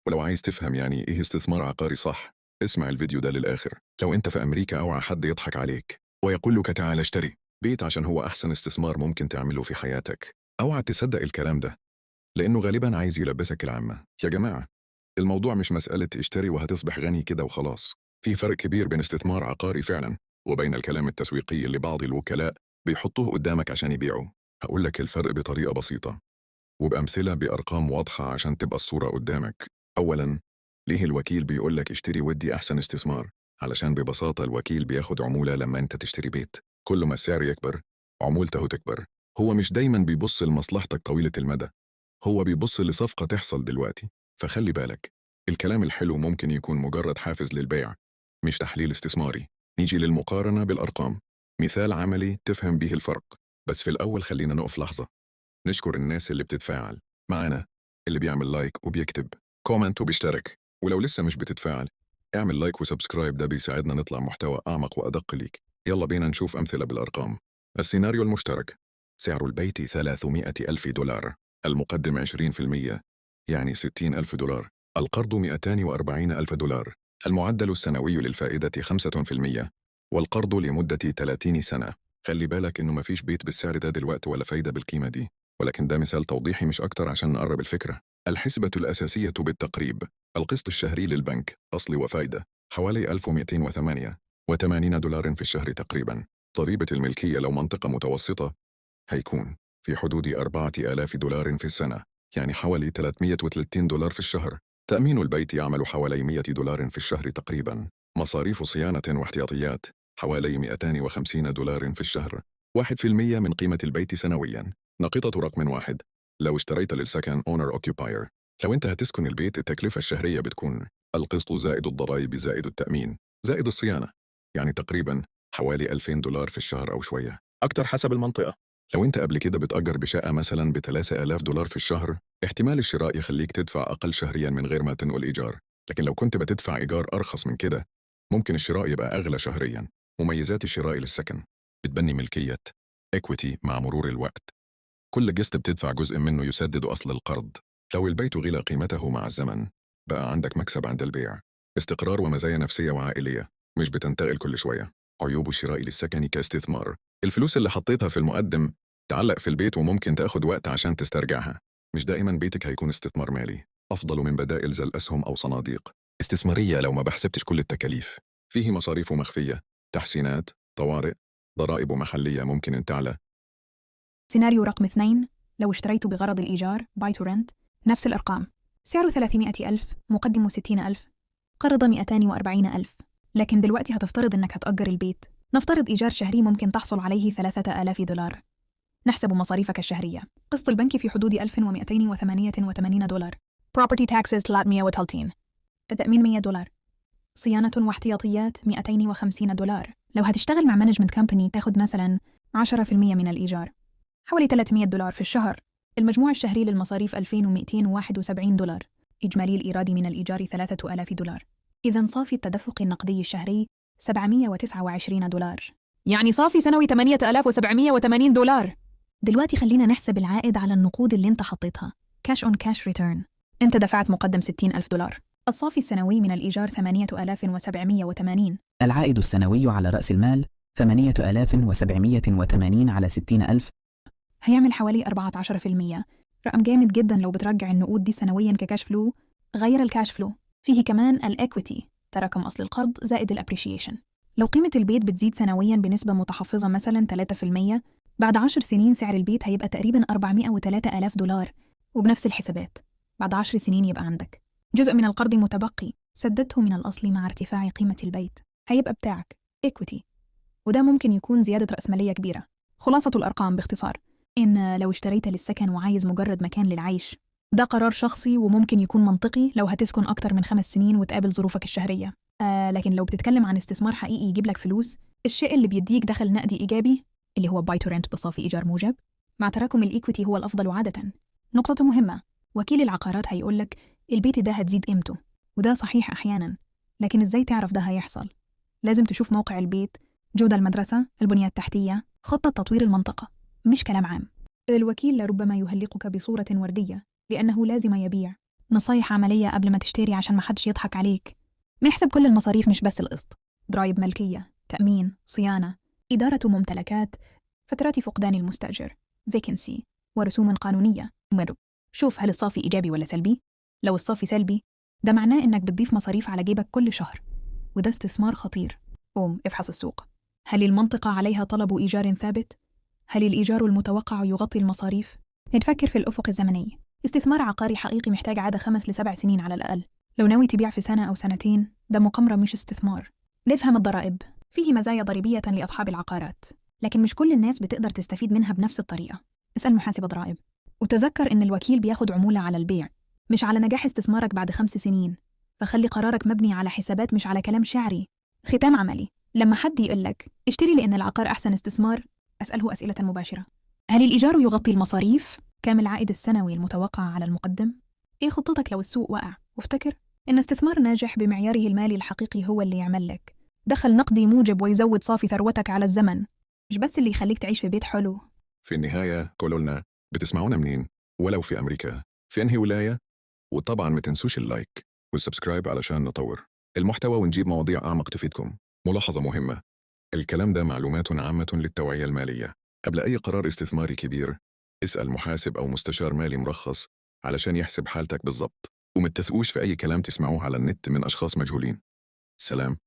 ولو عايز تفهم يعني إيه استثمار عقاري صح، اسمع الفيديو ده للآخر. لو أنت في أمريكا أوعى حد يضحك عليك ويقول لك تعال اشتري بيت عشان هو أحسن استثمار ممكن تعمله في حياتك. أوعى تصدق الكلام ده، لأنه غالبا عايز يلبسك العامة. يا جماعة، الموضوع مش مسألة اشتري وهتصبح غني كده وخلاص. في فرق كبير بين استثمار عقاري فعلا وبين الكلام التسويقي اللي بعض الوكلاء بيحطوه قدامك عشان يبيعوا. هقول لك الفرق بطريقة بسيطة وبأمثلة بأرقام واضحة عشان تبقى الصورة قدامك. أولاً، ليه الوكيل بيقول لك اشتري ودي أحسن استثمار؟ علشان ببساطة الوكيل بياخد عمولة لما أنت تشتري بيت. كل ما السعر يكبر عمولته تكبر. هو مش دايماً بيبص لمصلحتك طويلة المدى، هو بيبص لصفقة تحصل دلوقتي. فخلي بالك، الكلام الحلو ممكن يكون مجرد حافز للبيع، مش تحليل استثماري. نيجي للمقارنة بالأرقام، مثال عملي تفهم بيه الفرق. بس في الأول خلينا نقف لحظة، نشكر الناس اللي بتتفاعل معانا، اللي بيعمل لايك وبيكتب كومنت وبيشترك. ولو لسه مش بتتفاعل، اعمل لايك وسبسكرايب، ده بيساعدنا نطلع محتوى أعمق وأدق ليك. يلا بينا نشوف أمثلة بالأرقام. السيناريو المشترك: سعر البيت 300 ألف دولار، المقدم 20% يعني 60 ألف دولار، القرض 240 ألف دولار، المعدل السنوي للفائدة 5%، والقرض لمدة 30 سنة. خلي بالك إنه مفيش بيت بالسعر ده دلوقتي ولا فايدة بالقيمة دي، ولكن ده مثال توضيحي مش أكتر عشان نقرب الفكرة. الحسبة الأساسية بالتقريب: القسط الشهري للبنك أصل وفايدة حوالي 1288 دولار في الشهر تقريبا. ضريبة الملكية لو منطقة متوسطة هيكون في حدود 4000 دولار في السنة، يعني حوالي 330 دولار في الشهر. تأمين البيت يعمل حوالي 100 دولار في الشهر تقريبا. مصاريف صيانة واحتياطيات حوالي 250 دولار في الشهر، 1% من قيمة البيت سنويا. نقطة رقم 1: لو اشتريت للسكن Owner Occupier، لو انت هتسكن البيت التكلفة الشهرية بتكون القسط زائد الضرائب زائد التأمين زائد الصيانة، يعني تقريبا حوالي 2000 دولار في الشهر أو شوية أكتر حسب المنطقة. لو انت قبل كده بتأجر بشقة مثلا ب3000 دولار في الشهر، احتمال الشراء يخليك تدفع أقل شهريا من غير ما تنقل إيجار. لكن لو كنت بتدفع إيجار أرخص من كده، ممكن الشراء يبقى أغلى شهريا. مميزات الشراء للسكن: بتبني ملكية equity مع مرور الوقت، كل قسط بتدفع جزء منه يسدد أصل القرض. لو البيت غلى قيمته مع الزمن، بقى عندك مكسب عند البيع. استقرار ومزايا نفسية وعائلية، مش بتنتقل كل شوية. عيوب الشراء للسكن كاستثمار: الفلوس اللي حطيتها في المقدم تعلق في البيت وممكن تاخد وقت عشان تسترجعها. مش دائما بيتك هيكون استثمار مالي، أفضل من بدائل زي الأسهم أو صناديق استثمارية لو ما بحسبتش كل التكاليف. فيه مصاريف مخفية، تحسينات، طوارئ، ضرائب محلية ممكن أن تعلى. سيناريو رقم 2: لو اشتريت بغرض الإيجار Buy to Rent، نفس الأرقام، سعره 300 ألف، مقدم 60 ألف، قرض 240 ألف. لكن دلوقتي هتفترض إنك هتأجر البيت، نفترض إيجار شهري ممكن تحصل عليه 3000 دولار. نحسب مصاريفك الشهرية: قسط البنك في حدود 1288 دولار، Property Taxes 330، التأمين 100 دولار، صيانة واحتياطيات 250 دولار. لو هتشتغل مع مانجمنت كامباني تاخد مثلا 10% من الإيجار، حوالي 300 دولار في الشهر. المجموع الشهري للمصاريف 2271 دولار. إجمالي الإيرادي من الإيجار 3000 دولار. إذن صافي التدفق النقدي الشهري 729 دولار، يعني صافي سنوي 8780 دولار. دلوقتي خلينا نحسب العائد على النقود اللي انت حطيتها، Cash on Cash Return. انت دفعت مقدم 60 ألف دولار، الصافي السنوي من الإيجار 8780. العائد السنوي على رأس المال 8780 على 60,000، هيعمل حوالي 14%. رقم جامد جدا لو بترجع النقود دي سنويا ككاش فلو. غير الكاش فلو، فيه كمان الإكويتي، تراكم أصل القرض زائد الأبريشيشن. لو قيمة البيت بتزيد سنويا بنسبة متحفظة مثلا 3%، بعد 10 سنين سعر البيت هيبقى تقريبا 403 ألاف دولار. وبنفس الحسابات، بعد 10 سنين يبقى عندك جزء من القرض متبقي سددته من الأصل مع ارتفاع قيمة البيت، هيبقى بتاعك إكويتي، وده ممكن يكون زيادة رأسمالية كبيرة. خلاصة الأرقام باختصار إن لو اشتريت للسكن وعايز مجرد مكان للعيش، ده قرار شخصي وممكن يكون منطقي لو هتسكن أكتر من 5 سنين وتقابل ظروفك الشهرية. لكن لو بتتكلم عن استثمار حقيقي يجيب لك فلوس، الشيء اللي بيديك دخل نقدي إيجابي اللي هو باي تو رنت بصافي إيجار موجب مع تراكم الإيكويتي هو الأفضل عادة. نقطة مهمة: وكيل العقارات هيقولك البيت ده هتزيد قيمته، وده صحيح أحيانا، لكن إزاي تعرف ده هيحصل؟ لازم تشوف موقع البيت، جودة المدرسة، البنية التحتية، خطة تطوير المنطقة، مش كلام عام. الوكيل لربما يهلقك بصورة وردية لأنه لازم يبيع، نصايح عملية قبل ما تشتري عشان محدش يضحك عليك. نحسب كل المصاريف مش بس القسط، ضرايب ملكية، تأمين، صيانة، إدارة ممتلكات، فترات فقدان المستأجر vacancy، ورسوم قانونية. شوف هل الصافي إيجابي ولا سلبي؟ لو الصافي سلبي ده معناه إنك بتضيف مصاريف على جيبك كل شهر، وده استثمار خطير. قوم افحص السوق. هل المنطقة عليها طلب إيجار ثابت؟ هل الإيجار المتوقع يغطي المصاريف؟ نتفكر في الأفق الزمني. استثمار عقاري حقيقي محتاج عادة 5 ل7 سنين على الأقل. لو ناوي تبيع في سنة أو سنتين ده مقامرة مش استثمار. نفهم الضرائب. فيه مزايا ضريبية لأصحاب العقارات، لكن مش كل الناس بتقدر تستفيد منها بنفس الطريقة. اسأل محاسب الضرائب، وتذكر إن الوكيل بياخد عمولة على البيع مش على نجاح استثمارك بعد 5 سنين. فخلي قرارك مبني على حسابات مش على كلام شعري. ختام عملي. لما حد يقولك اشتري لأن العقار أحسن استثمار، أسأله أسئلة مباشرة. هل الإيجار يغطي المصاريف؟ كم العائد السنوي المتوقع على المقدم؟ إيه خطتك لو السوق وقع؟ وافتكر إن استثمار ناجح بمعياره المالي الحقيقي هو اللي يعمل لك دخل نقدي موجب ويزود صافي ثروتك على الزمن، مش بس اللي يخليك تعيش في بيت حلو. في النهاية قولوا لنا بتسمعونا منين؟ ولو في أمريكا في أنهي ولاية؟ وطبعا ما تنسوش اللايك والسبسكرايب علشان نطور المحتوى ونجيب مواضيع أعمق تفيدكم. ملاحظة مهمة، الكلام ده معلومات عامة للتوعية المالية. قبل أي قرار استثماري كبير اسأل محاسب أو مستشار مالي مرخص علشان يحسب حالتك بالضبط، وما تثقوش في أي كلام تسمعوه على النت من أشخاص مجهولين. سلام.